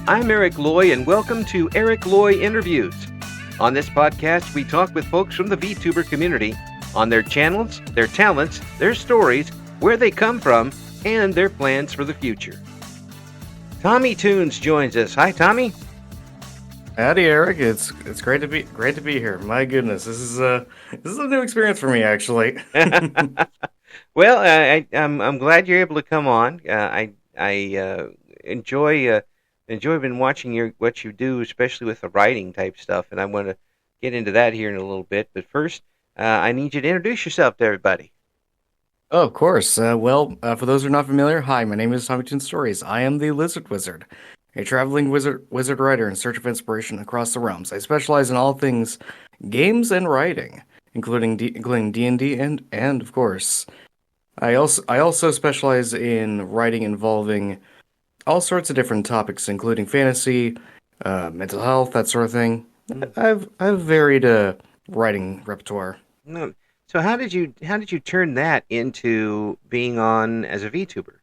I'm Eric Loy, and welcome to Eric Loy Interviews. On this podcast, we talk with folks from the VTuber community on their channels, their talents, their stories, where they come from, and their plans for the future. Tommytoon joins us. Hi, Tommy. Howdy, Eric. It's great to be here. My goodness, this is a new experience for me, actually. Well, I'm glad you're able to come on. I enjoy been watching what you do, especially with the writing type stuff, and I want to get into that here in a little bit. But first, I need you to introduce yourself to everybody. Oh, of course. For those who are not familiar, hi, my name is Tommytoon Stories. I am the Lizard Wizard, a traveling wizard writer in search of inspiration across the realms. I specialize in all things games and writing, including D&D and of course, I also specialize in writing involving all sorts of different topics, including fantasy, mental health, that sort of thing. I've varied writing repertoire. No. So how did you turn that into being on as a VTuber?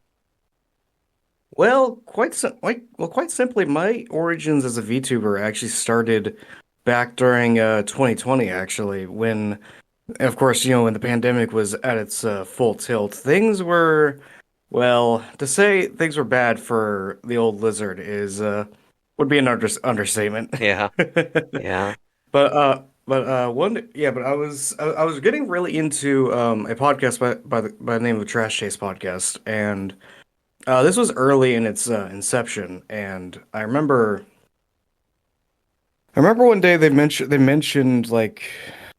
Well, quite simply, my origins as a VTuber actually started back during 2020. Actually, when, of course, when the pandemic was at its full tilt, things were, well, to say things were bad for the old lizard is would be an understatement. Yeah, yeah. But I was getting really into a podcast by the name of the Trash Chase podcast, and this was early in its inception, and I remember one day they mentioned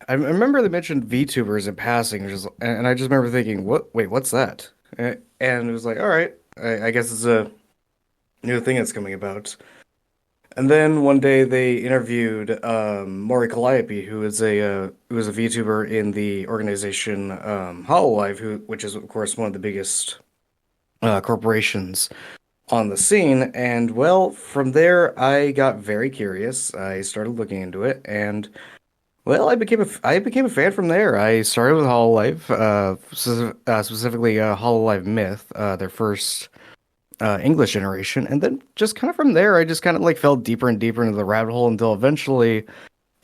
I remember they mentioned VTubers in passing, and I just remember thinking, what's that? And it was like, all right, I guess it's a new thing that's coming about. And then one day they interviewed Maury Calliope, who is a VTuber in the organization Hololive, which is of course one of the biggest corporations on the scene. And well, from there I got very curious. I started looking into it, and well, I became a fan from there. I started with Hololive, specifically Hololive Myth, their first English generation, and then just kind of from there, I just kind of fell deeper and deeper into the rabbit hole until eventually,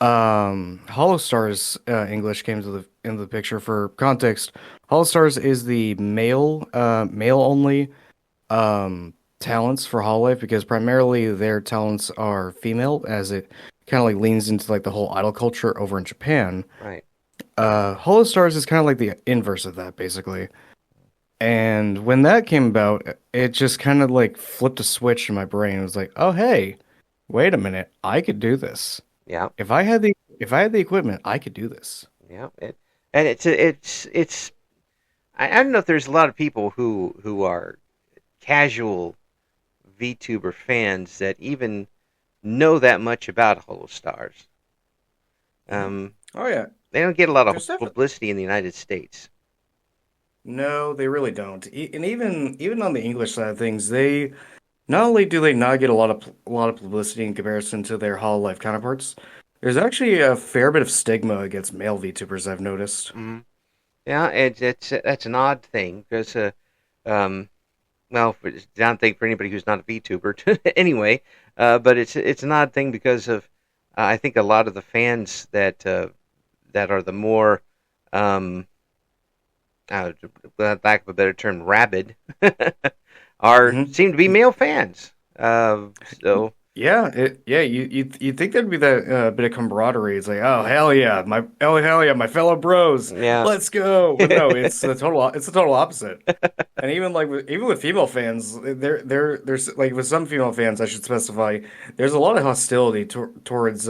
Holostars English came into the picture. For context, Holostars is the male only talents for Hololive, because primarily their talents are female, as it kind of leans into the whole idol culture over in Japan. Right. Holostars is kind of the inverse of that, basically. And when that came about, it just kind of flipped a switch in my brain. It was like, oh hey, wait a minute, I could do this. Yeah. If I had the equipment, I could do this. Yeah. And it's I don't know if there's a lot of people who are casual VTuber fans that even know that much about Holostars. Oh yeah. They don't get a lot of publicity in the United States. No, they really don't. And even on the English side of things, they not only do they not get a lot of publicity in comparison to their Hololive counterparts, there's actually a fair bit of stigma against male VTubers, I've noticed. Mm-hmm. Yeah, that's an odd thing, because well, it's an odd thing for anybody who's not a VTuber anyway. But it's an odd thing because of I think a lot of the fans that are the more lack of a better term, rabid, seem to be male fans. So you think there'd be that bit of camaraderie. It's like, oh hell yeah, my fellow bros, yeah, let's go. But no, it's the total opposite. And even with female fans, there's with some female fans, I should specify, there's a lot of hostility towards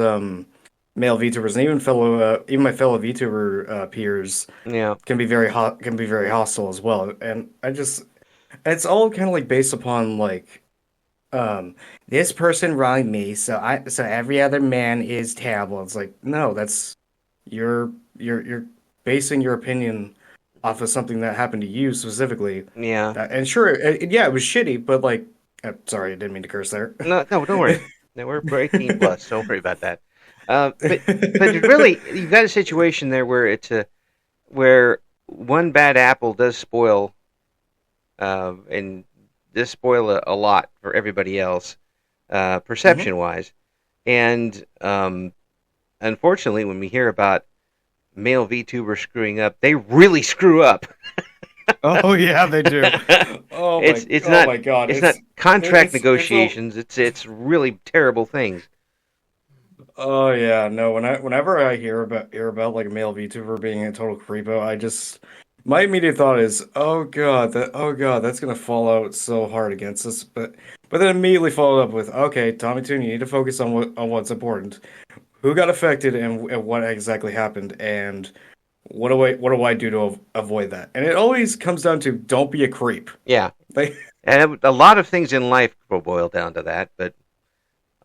male VTubers, and even my fellow VTuber peers, can be very hostile as well. And it's all kind of based upon this person wronged me, so every other man is terrible. It's like, no, that's you're basing your opinion off of something that happened to you specifically. Yeah. And sure, it was shitty, but sorry, I didn't mean to curse there. No, don't worry. No, we're 18 plus. Don't worry about that. But really, you've got a situation there where where one bad apple does spoil, and does spoil a lot for everybody else. Hmm. perception-wise. And unfortunately, when we hear about male VTubers screwing up, they really screw up. Oh yeah, they do. It's Oh not my God, it's not contract it's all. negotiations. It's really terrible things. Oh yeah, no. Whenever I hear about like a male VTuber being a total creepo, my immediate thought is, oh God, that's gonna fall out so hard against us. But then immediately followed up with, okay, Tommytoon, you need to focus on what's important. Who got affected and what exactly happened, and what do I do to avoid that? And it always comes down to don't be a creep. Yeah, Like, and a lot of things in life will boil down to that, but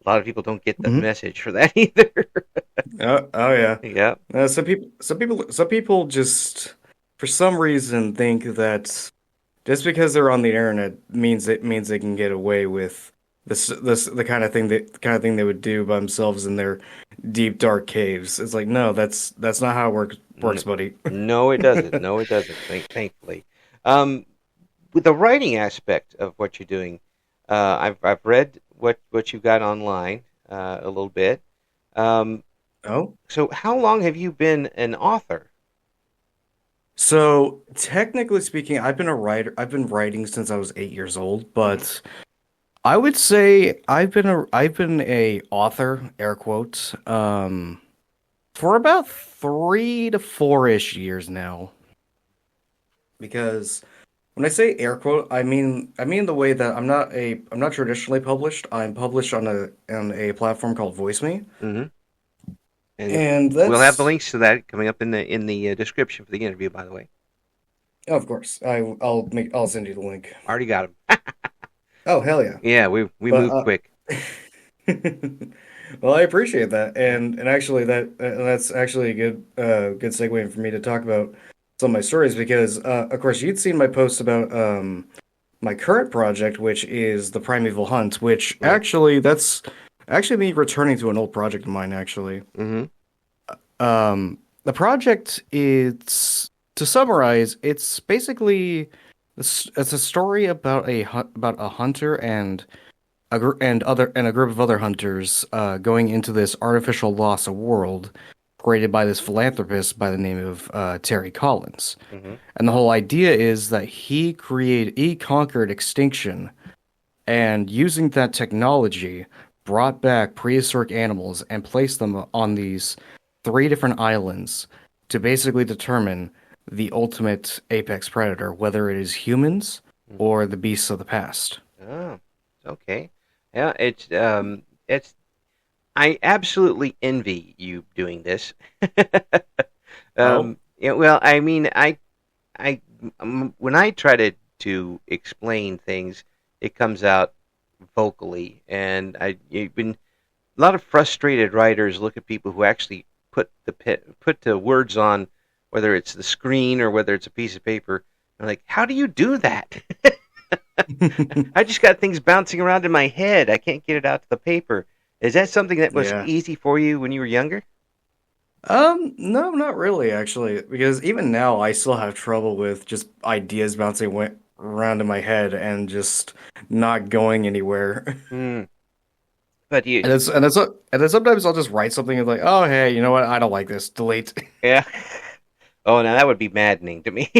a lot of people don't get the Mhm. message for that either. Oh yeah. Yeah. Some people just, for some reason, think that just because they're on the internet means they can get away with this the kind of thing they would do by themselves in their deep dark caves. It's like, no, that's not how it works, buddy. No, it doesn't. No, it doesn't. Thankfully, um, with the writing aspect of what you're doing, I've read what you got online a little bit. Um, Oh, so, how long have you been an author? so technically speaking, I've been a writer. I've been writing since I was 8 years old, Hmm. but I would say I've been a author, air quotes, for about 3 to 4-ish years now. Because when I say air quote, I mean the way that I'm not traditionally published. I'm published on a platform called VoiceMe, Hmm. And and we'll have the that's links to that coming up in the description for the interview. By the way, oh, of course I'll send you the link. already got them. Oh hell yeah! Yeah, we But move quick. well, I appreciate that, Yeah. and actually that's actually a good segue for me to talk about some of my stories because of course you'd seen my posts about my current project, which is the Primeval Hunt, which Right. that's actually me returning to an old project of mine actually. Hmm. The project is, to summarize, it's basically it's a story about about a hunter and a group of other hunters going into this artificial lost world created by this philanthropist by the name of Terry Collins. Hmm. And the whole idea is that he conquered extinction and using that technology brought back prehistoric animals and placed them on these three different islands to basically determine the ultimate apex predator, whether it is humans Hmm. or the beasts of the past. Oh, okay. Yeah, it's I absolutely envy you doing this. Oh, Yeah, well, I mean, I when I try to explain things, it comes out vocally, and you've been a lot of frustrated writers look at people who actually put the words on, whether it's the screen or whether it's a piece of paper. I'm like, how do you do that? I just got things bouncing around in my head. I can't get it out to the paper. Is that something that was yeah. easy for you when you were younger? No, not really, actually, because even now I still have trouble with just ideas around in my head and just not going anywhere. Hmm. But you, And then sometimes I'll just write something and like, oh hey, you know what? I don't like this. Delete. yeah. Oh, now that would be maddening to me.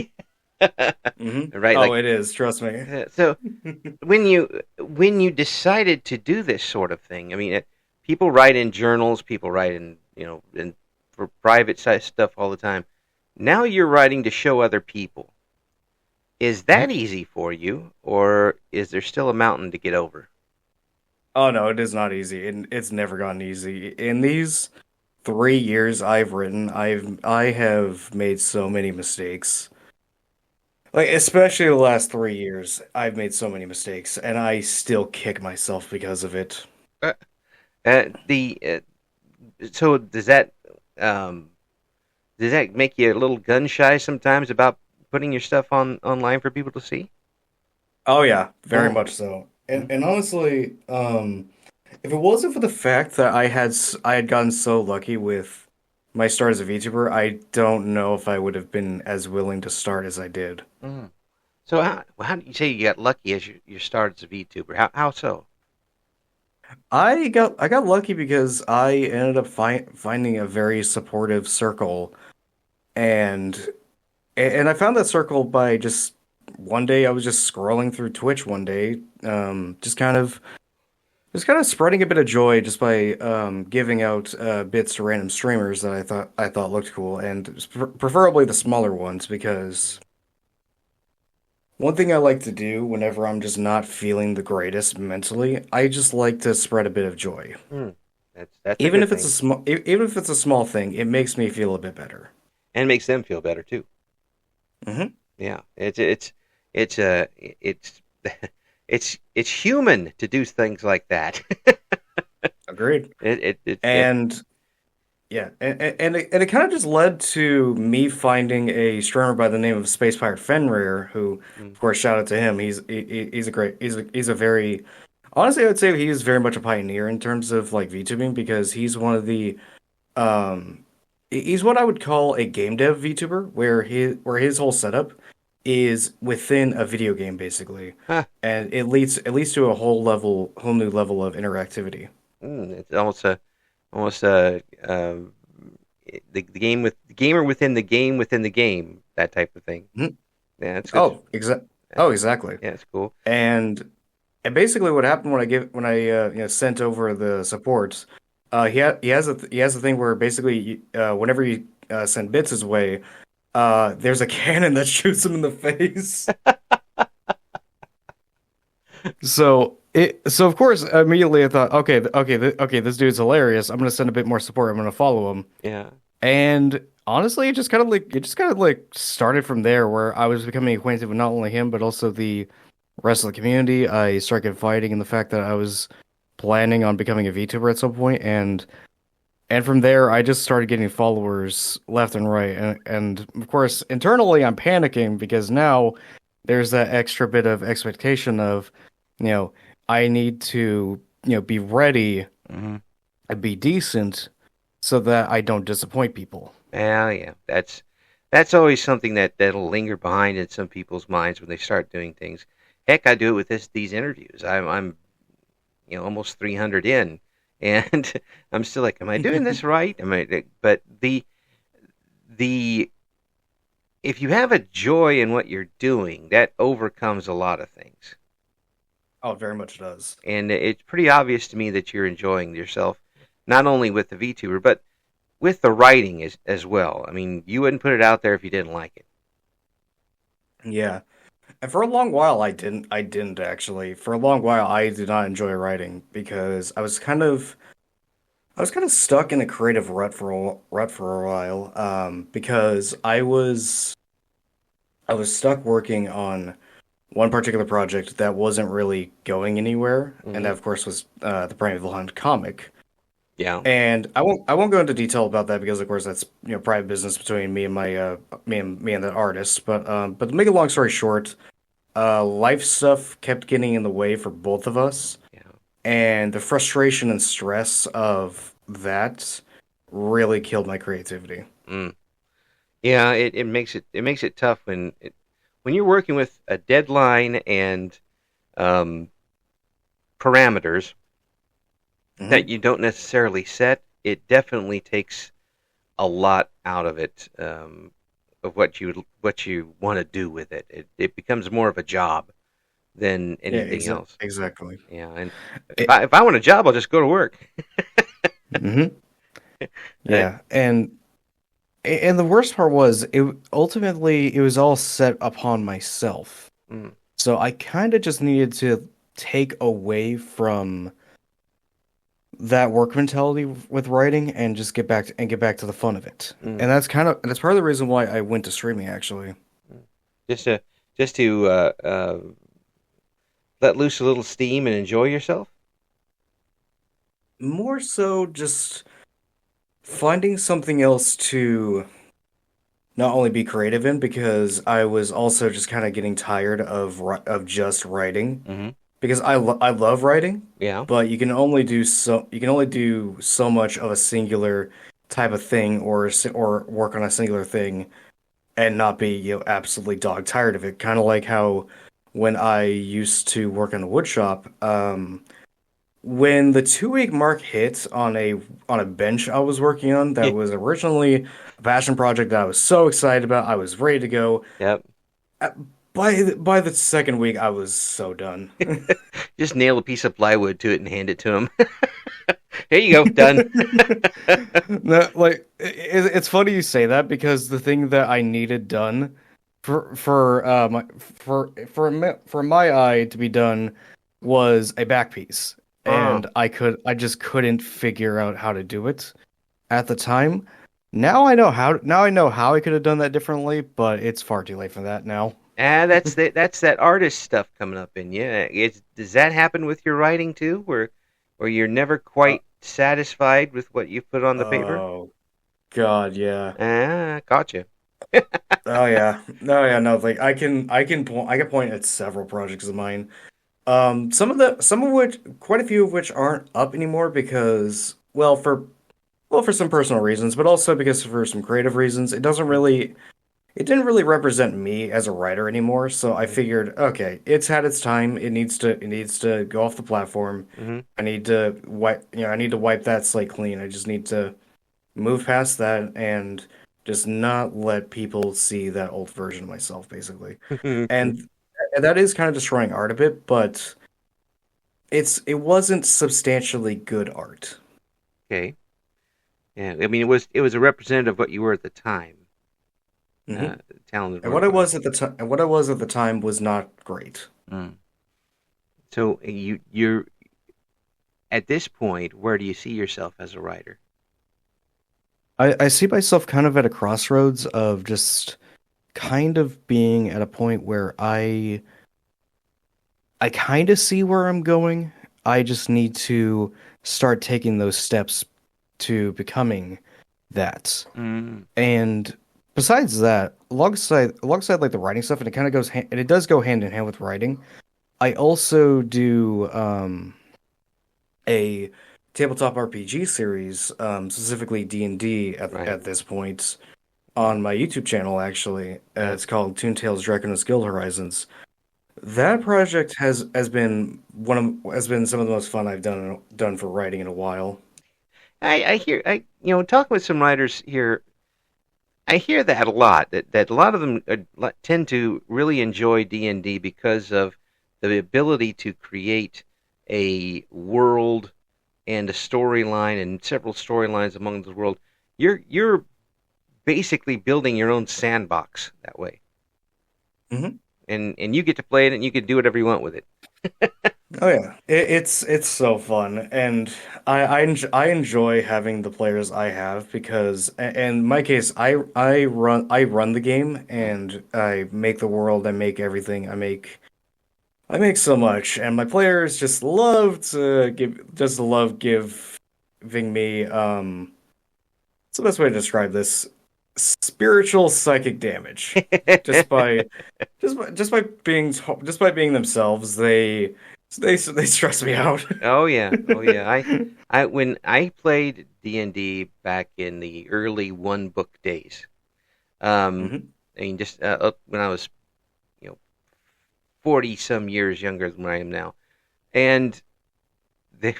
Right? Oh, Like, it is. Trust me. so when you decided to do this sort of thing, I mean, people write in journals, people write in in for private side stuff all the time. Now you're writing to show other people. Is that easy for you, or is there still a mountain to get over? Oh no, it is not easy, and it's never gotten easy. In these 3 years I've written, I have made so many mistakes. Like especially the last 3 years, I've made so many mistakes, and I still kick myself because of it. Uh, the so um, does that make you a little gun shy sometimes about putting your stuff on online for people to see? Oh yeah, very Oh. much so. Mhm. And honestly, if it wasn't for the fact that I had gotten so lucky with my start as a VTuber, I don't know if I would have been as willing to start as I did. Mm. So how do you say you got lucky as you started as a VTuber? How so? I got lucky because I ended up finding a very supportive circle, and and I found that circle by just one day I was just scrolling through Twitch one day, just kind of spreading a bit of joy just by giving out bits to random streamers that I thought looked cool, and preferably the smaller ones because one thing I like to do whenever I'm just not feeling the greatest mentally, I just like to spread a bit of joy. Hmm. That's a good thing, Even if it's a small thing, it makes me feel a bit better. and makes them feel better too. Hmm. Yeah, it's it's human to do things like that. Agreed. It And yeah, and it kind of just led to me finding a streamer by the name of Space Pirate Fenrir, who, mm, of course, shout out to him. He's a great he's a very honestly, I would say he is very much a pioneer in terms of like VTubing because he's one of the um he's what I would call a game dev VTuber, where his whole setup is within a video game basically, huh, and it leads to a whole new level of interactivity. it's almost the game with the gamer within the game, that type of thing. Mhm. Yeah, that's good. Oh, oh, exactly. Yeah, it's cool. And and basically, what happened when I sent over the supports, he has a thing where basically whenever you send bits his way, there's a cannon that shoots him in the face. So of course immediately I thought, okay, this dude's hilarious. I'm gonna send a bit more support. I'm gonna follow him. Yeah. And honestly, it just kind of like started from there, where I was becoming acquainted with not only him but also the rest of the community. I started confiding in the fact that I was planning on becoming a VTuber at some point, and from there I just started getting followers left and right. And of course, internally I'm panicking because now there's that extra bit of expectation of, you know, I need to, be ready Hmm. and be decent so that I don't disappoint people. Yeah, yeah. That's always something that'll linger behind in some people's minds when they start doing things. Heck, I do it with these interviews. I'm almost 300 in, and I'm still like, am I doing this right? But the if you have a joy in what you're doing, that overcomes a lot of things. Oh, it very much does. And it's pretty obvious to me that you're enjoying yourself, not only with the VTuber, but with the writing as well. I mean, you wouldn't put it out there if you didn't like it. Yeah. And for a long while I didn't actually. For a long while I did not enjoy writing because I was kind of stuck in a creative rut for a while because I was stuck working on one particular project that wasn't really going anywhere, and Hmm. that of course was the Primeval Hunt comic. Yeah. And I won't go into detail about that because of course that's private business between me and my me and that artist. But to make a long story short, life stuff kept getting in the way for both of us, Yeah. and the frustration and stress of that really killed my creativity. Mm. Yeah. It makes it tough when you're working with a deadline and um, parameters that Hmm. you don't necessarily set. It definitely takes a lot out of it, of what you want to do with it. It becomes more of a job than Yeah, anything else. exactly. Yeah, and It, if I want a job, I'll just go to work. hmm. Uh, Yeah, and the worst part was it ultimately it was all set upon myself. mm, So I kind of just needed to take away from that work mentality with writing and just get back to the fun of it. mm, And that's part of the reason why I went to streaming actually. mm. just to just to let loose a little steam and enjoy yourself. More so just finding something else to not only be creative in because I was also just kind of getting tired of just writing Hmm. because I love writing, Yeah. but you can only do so much of a singular type of thing or work on a singular thing and not be absolutely dog tired of it. Kind of like how when I used to work in a wood shop, when the 2 week mark hit on a bench I was working on that was originally a passion project that I was so excited about, I was ready to go. Yep. Uh, by the second week, I was so done. Just nail a piece of plywood to it and hand it to him. Here you go, done. No, like it's funny you say that because the thing that I needed done for my eye to be done was a back piece, Oh, and I just couldn't figure out how to do it at the time. Now I know how I could have done that differently, but it's far too late for that now. that's that artist stuff coming up in you. Does that happen with your writing too, where you're never Uh, quite satisfied with what you put on the paper? oh God, yeah. Ah, gotcha. Oh yeah. No, yeah, no, like I can point at several projects of mine. Some of which, quite a few of which aren't up anymore because, for some personal reasons, but also because for some creative reasons, it didn't really represent me as a writer anymore. So I Mm-hmm. figured, okay, it's had its time. It needs to go off the platform. Mm-hmm. I need to wipe that slate clean. I just need to move past that and just not let people see that old version of myself, basically. Okay. And that is kind of destroying art a bit, but it wasn't substantially good art. Okay. Yeah. I mean, it was a representative of what you were at the time, Hmm. talented And what I work-wise. was at the time, and what I was at the time was not great. Mm. So you're at this point. Where do you see yourself as a writer? I see myself kind of at a crossroads of just kind of being at a point where I kind of see where I'm going. I just need to start taking those steps to becoming that. Mm. And besides that, alongside like the writing stuff, and it kind of and it does go hand in hand with writing. I also do a tabletop RPG series, specifically D&D Right. at this point on my YouTube channel. Actually, Yep. it's called Toontail's Draconis Guild Horizons. That project has been some of the most fun I've done for writing in a while. I hear talking with some writers here. I hear that a lot. That a lot of them tend to really enjoy D&D because of the ability to create a world and a storyline and several storylines among the world. You're basically building your own sandbox that way, Hmm. and you get to play it and you can do whatever you want with it. Oh yeah, it's so fun, and I enjoy having the players I have because in my case I run the game and I make the world, I make everything, I make so much, and my players just love giving me what's the best way to describe this? Spiritual psychic damage. Just by just by being themselves, they stress me out. Oh yeah, oh yeah. I when I played D&D back in the early one book days. Um, Hmm. I mean, just up when I was, you know, 40 some years younger than I am now, and they,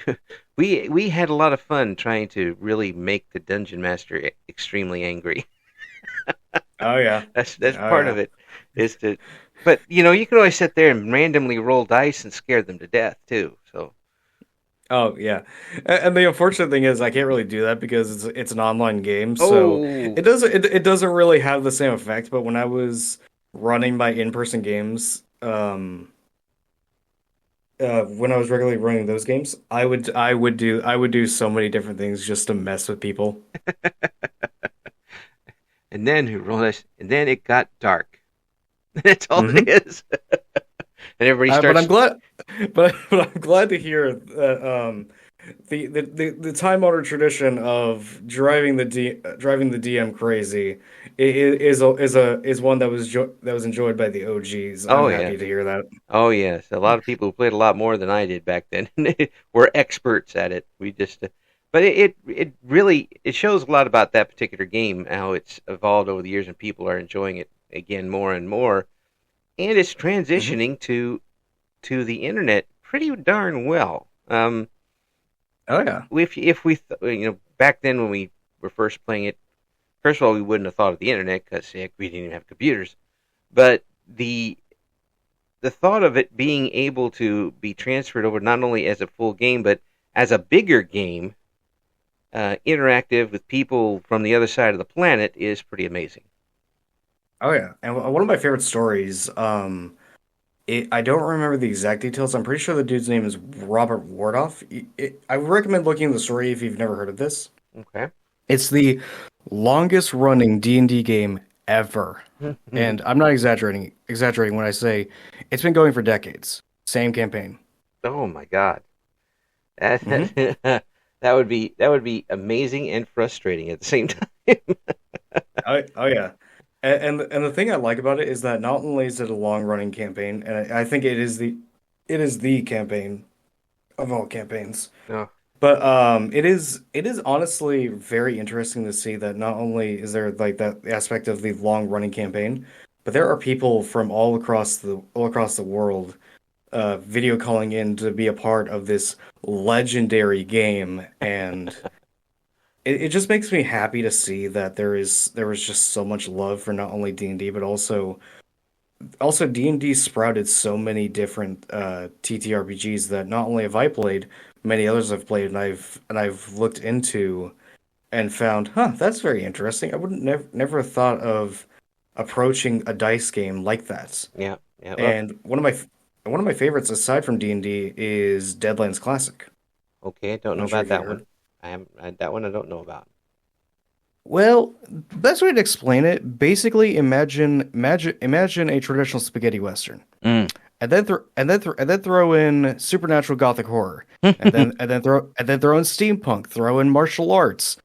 we had a lot of fun trying to really make the dungeon master extremely angry. Oh yeah. That's Oh part of yeah. it, is to. But you can always sit there and randomly roll dice and scare them to death too. So. Oh yeah. And the unfortunate thing is I can't really do that because it's an online game, so Oh, it doesn't really have the same effect, but when I was running my in-person games, when I was regularly running those games, I would do so many different things just to mess with people. and then who rolled this? And then it got dark. That's all it Hmm. is. And everybody But I'm starts. glad, but I'm glad to hear that the time-honored tradition of driving the DM crazy is one that that was enjoyed by the OGs. I'm Oh yeah. happy to hear that. Oh yes, a lot of people who played a lot more than I did back then were experts at it. We just, but it really it shows a lot about that particular game, how it's evolved over the years, and people are enjoying it again more and more, and it's Hmm. transitioning to the internet pretty darn well. Oh yeah. if we back then when we were first playing it, first of all, we wouldn't have thought of the internet because we didn't even have computers. But the thought of it being able to be transferred over not only as a full game but as a bigger game, interactive with people from the other side of the planet, is pretty amazing. Oh yeah. And one of my favorite stories, I don't remember the exact details. I'm pretty sure the dude's name is Robert Wardoff. I would recommend looking at the story if you've never heard of this. Okay. It's the longest running D&D game ever. And I'm not exaggerating when I say it's been going for decades. Same campaign. Oh my God. That, Hmm. that would be amazing and frustrating at the same time. Oh yeah. And the thing I like about it is that not only is it a long running campaign, and I think it is the campaign of all campaigns. No. But it is honestly very interesting to see that not only is there like that aspect of the long running campaign, but there are people from all across the world video calling in to be a part of this legendary game, and it just makes me happy to see that there was just so much love for not only D&D but also D&D sprouted so many different TTRPGs that not only have I played, many others have played, and I've looked into and found, that's very interesting. I wouldn't never have thought of approaching a dice game like that. Yeah. Yeah. Well, And one of my favorites aside from D&D is Deadlands Classic. okay. I don't I'm know not sure about if you've that one. heard. That one I don't know about. Well, best way to explain it, basically imagine a traditional spaghetti western. Mm. And then throw in supernatural gothic horror, and then throw in steampunk, throw in martial arts,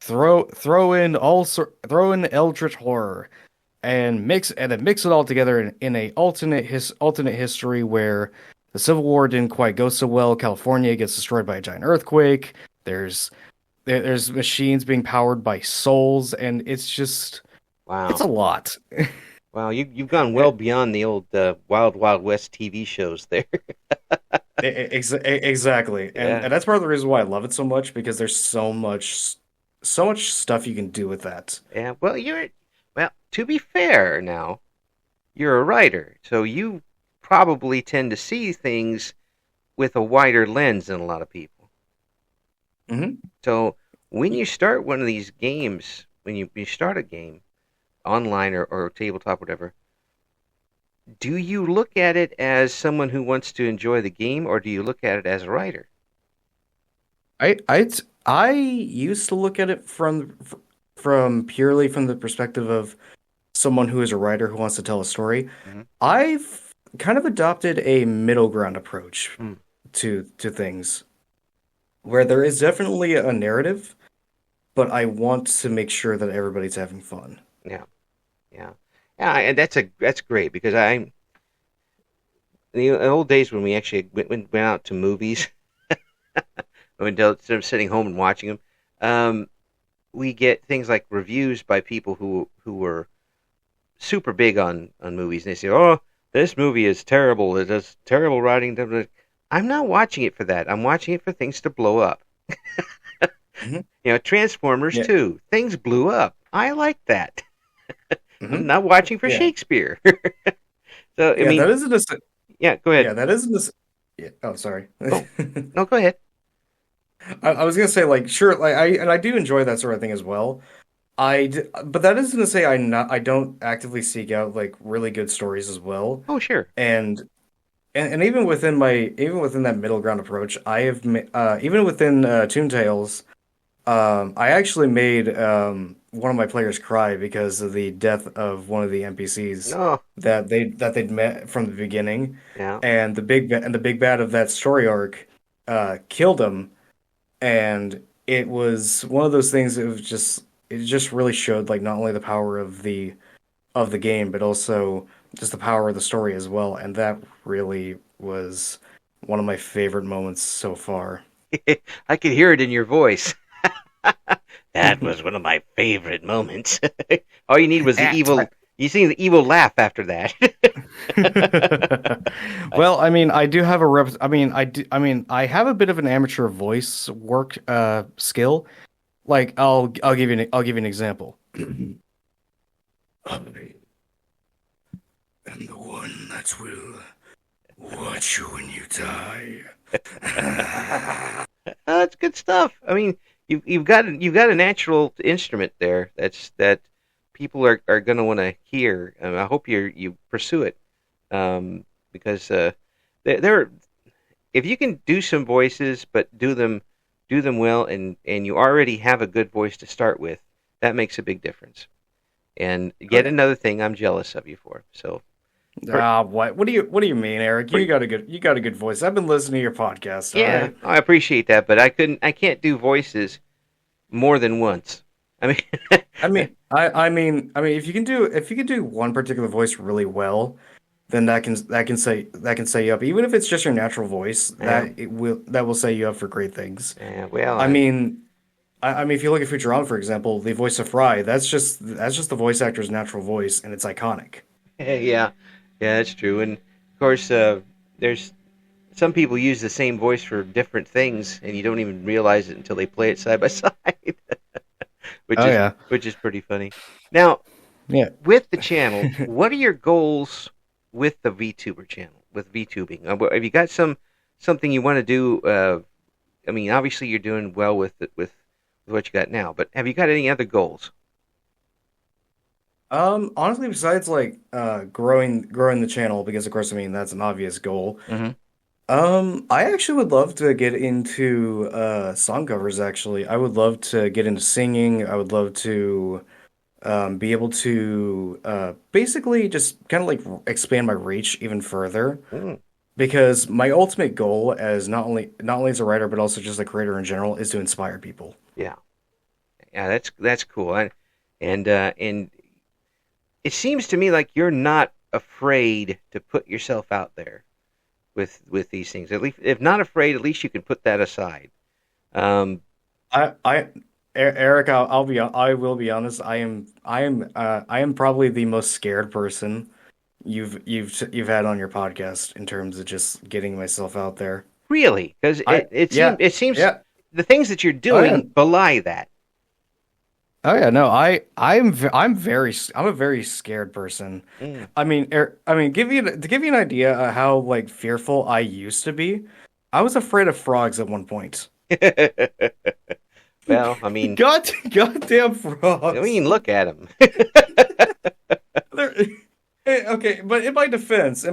throw in eldritch horror, and then mix it all together in a alternate history where the Civil War didn't quite go so well. California gets destroyed by a giant earthquake. There's machines being powered by souls, and it's Wow. a lot. Wow. You've gone well beyond the old Wild Wild West TV shows there. Exactly, and Yeah. and that's part of the reason why I love it so much because there's so much stuff you can do with that. Yeah. Well, to be fair now, you're a writer, so you probably tend to see things with a wider lens than a lot of people. Hmm. So when you start one of these games, when you start a game online or tabletop, whatever, do you look at it as someone who wants to enjoy the game, or do you look at it as a writer? I used to look at it from purely from the perspective of someone who is a writer who wants to tell a story. Hmm. I've kind of adopted a middle ground approach Hmm. to things where there is definitely a narrative, but I want to make sure that everybody's having fun. Yeah, yeah, yeah, and that's great because in the old days when we actually went out to movies, instead of sitting home and watching them, we get things like reviews by people who were super big on movies, and they say, "Oh, this movie is terrible. It has terrible writing." I'm not watching it for that. I'm watching it for things to blow up. Hmm. Transformers Yeah. 2, things blew up. I like that. I'm Hmm. not watching for Yeah. Shakespeare. So, I Yeah, mean, that isn't a s- yeah, go ahead. yeah, that isn't a s- yeah. Oh, sorry. Oh, no, go ahead. I was gonna say like sure like I do enjoy that sort of thing as well. But that isn't to say I don't actively seek out like really good stories as well. Oh, sure. And and even within that middle ground approach, even within Toon Tales, I actually made one of my players cry because of the death of one of the NPCs No, that they'd met from the beginning, yeah. and the big bad of that story arc killed him, and it was one of those things. It just really showed like not only the power of the game, but also just the power of the story as well. And that really was one of my favorite moments so far. I could hear it in your voice. That was one of my favorite moments. All you need was the Ah, evil. You see the evil laugh after that. I, Well, I mean, I do have a rep. I mean, I have a bit of an amateur voice work skill. Like, I'll give you an example. I am the one that will watch you when you die. that's good stuff. I mean, you've got a natural instrument there. That people are going to want to hear. I hope you pursue it, because there if you can do some voices, but do them well, and you already have a good voice to start with, that makes a big difference. And Oh yet yeah. another thing I'm jealous of you for. So, for, Ah, what? What do you mean, Eric? for You got a good voice. I've been listening to your podcast, all yeah, right? I appreciate that, but I can't do voices more than once. I mean, If you can do one particular voice really well, then that can set you up. Even if it's just your natural voice, yeah, that will set you up for great things. yeah. Well, I mean, I mean, if you look at Futurama, for example, the voice of Fry, that's just the voice actor's natural voice, and it's iconic. yeah, that's true. And of course, there's some people use the same voice for different things, and you don't even realize it until they play it side by side, which Oh is yeah, which is pretty funny. Now, yeah. with the channel, what are your goals with the VTuber channel? With VTubing, have you got something you want to do? I mean, obviously you're doing well with it, with what you got now, but have you got any other goals? Honestly, besides like growing the channel, because of course, I mean that's an obvious goal. Hmm. I actually would love to get into song covers actually. I would love to get into singing. I would love to be able to basically just kind of like expand my reach even further Mm, because my ultimate goal as not only as a writer but also just a creator in general is to inspire people. yeah, yeah, that's cool. And it seems to me like you're not afraid to put yourself out there with these things. At least, if not afraid, at least you can put that aside. Um, Eric, I will be honest. I am probably the most scared person you've had on your podcast in terms of just getting myself out there. really, because I yeah it seems yeah the things that you're oh yeah doing belie that. oh yeah no I'm a very scared person. Mm. I mean to give you an idea of how like fearful I used to be. I was afraid of frogs at one point. Well, I mean, Goddamn frogs. look at them. They're, okay, but in my defense,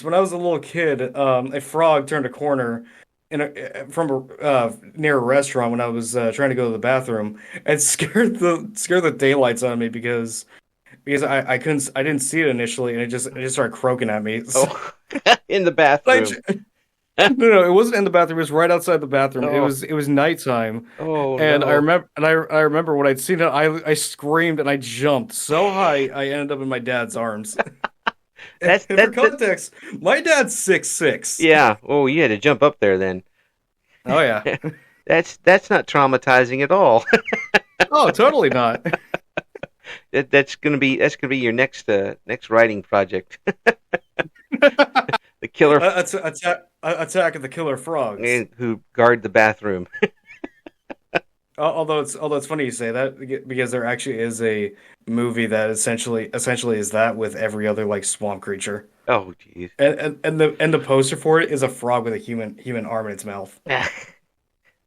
when I was a little kid, a frog turned a corner from near a restaurant when I was trying to go to the bathroom and scared the daylights out of me because I didn't see it initially and it just started croaking at me. So, Oh, in the I, bathroom. j- no, it wasn't in the bathroom. It was right outside the bathroom. Oh, It was nighttime, oh and no. I remember when I'd seen it, I screamed and I jumped so high I ended up in my dad's arms. That's And for that. context, my dad's 6'6". Yeah. Oh, you had to jump up there then. Oh yeah. That's not traumatizing at all. Oh, totally not. That's gonna be your next writing project. The killer Attack of the Killer Frogs. who guard the bathroom. Although it's funny you say that because there actually is a movie that essentially is that with every other like swamp creature. Oh, jeez. And the poster for it is a frog with a human arm in its mouth.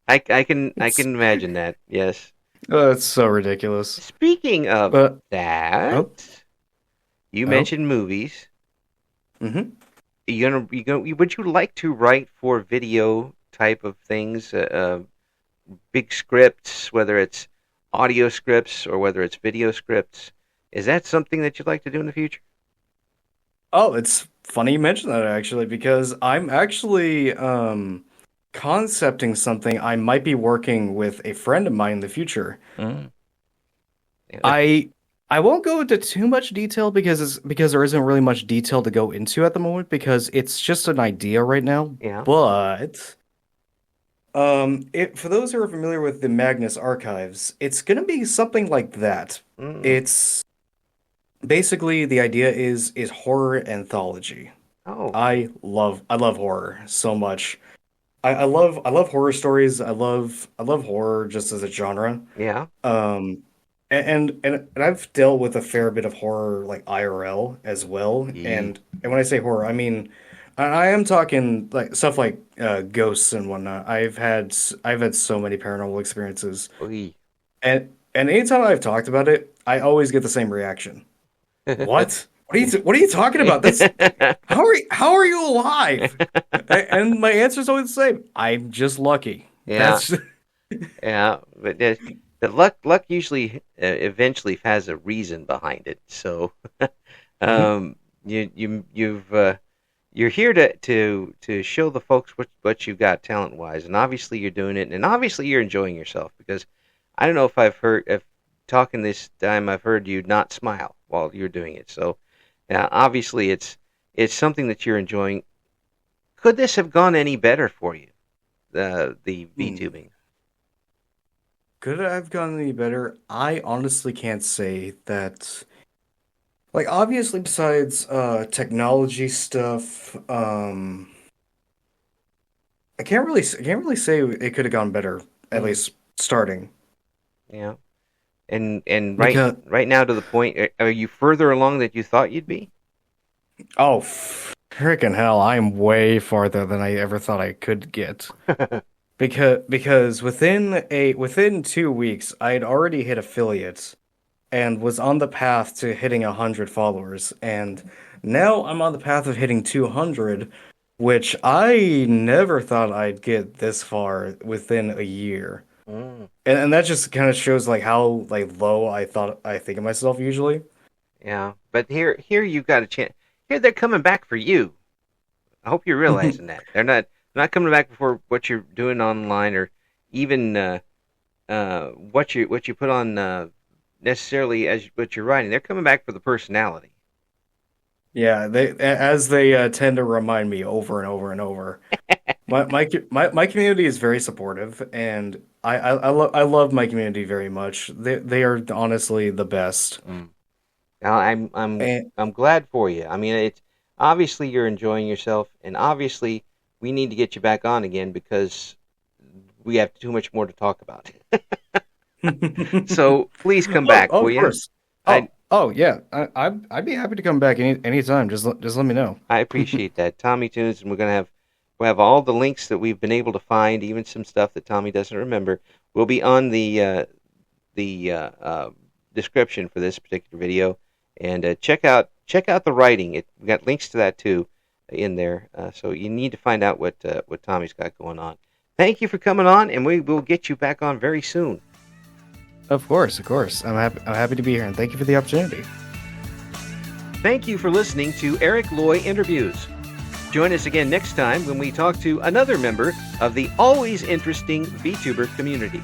I can imagine that. Yes. Oh, it's so ridiculous. Speaking of But oh that, you oh. mentioned movies. Hmm. Would you like to write for video type of things? Big scripts, whether it's audio scripts or whether it's video scripts. Is that something that you'd like to do in the future? Oh, it's funny you mentioned that actually, because I'm actually concepting something I might be working with a friend of mine in the future. Mm. Yeah. I I won't go into too much detail because there isn't really much detail to go into at the moment because it's just an idea right now. Yeah. But it for those who are familiar with the Magnus archives, it's gonna be something like that. Mm. It's basically the idea is horror anthology. Oh, I love horror so much. I love horror stories. I love horror just as a genre. yeah. Um, and I've dealt with a fair bit of horror like IRL as well. Yee. And when I say horror, I mean I am talking like stuff like ghosts and whatnot. I've had so many paranormal experiences, Oy. and anytime I've talked about it, I always get the same reaction. What? What are you talking about? That's how are you alive? And my answer is always the same. I'm just lucky. Yeah, That's yeah, but the luck usually eventually has a reason behind it. So Mhm. um, you're here to show the folks what you've got talent wise, and obviously you're doing it, and obviously you're enjoying yourself because I don't know if I've heard if talking this time I've heard you not smile while you're doing it. So obviously it's something that you're enjoying. Could this have gone any better for you? The Hmm. VTubing. Could I have gone any better? I honestly can't say that. Like obviously besides technology stuff, I can't really say it could have gone better, at Mm, least starting. yeah. And Because right now to the point, are you further along that you thought you'd be? oh freaking hell, I'm way farther than I ever thought I could get. Because within 2 weeks, I had already hit affiliates and was on the path to hitting 100 followers, and now I'm on the path of hitting 200, which I never thought I'd get this far within a year. Mm, And that just kind of shows like how like low I think of myself usually. yeah. But here you got a chance. Here they're coming back for you. I hope you're realizing that they're not coming back for what you're doing online or even what you put on necessarily as what you're writing. They're coming back for the personality. Yeah, they tend to remind me over and over and over. My community is very supportive, and I love my community very much. They are honestly the best. Mm. Now, And I'm glad for you. I mean, it's obviously you're enjoying yourself, and obviously we need to get you back on again because we have too much more to talk about. So please come back, oh, will of you? course. I Yeah. I'd be happy to come back anytime. Just let me know. I appreciate that, Tommytoons, and we'll have all the links that we've been able to find, even some stuff that Tommy doesn't remember. Will be on the description for this particular video, and check out the writing. We got links to that too in there. So you need to find out what Tommy's got going on. Thank you for coming on, and we will get you back on very soon. Of course, of course. I'm happy to be here, and thank you for the opportunity. Thank you for listening to Eric Loy Interviews. Join us again next time when we talk to another member of the always interesting VTuber community.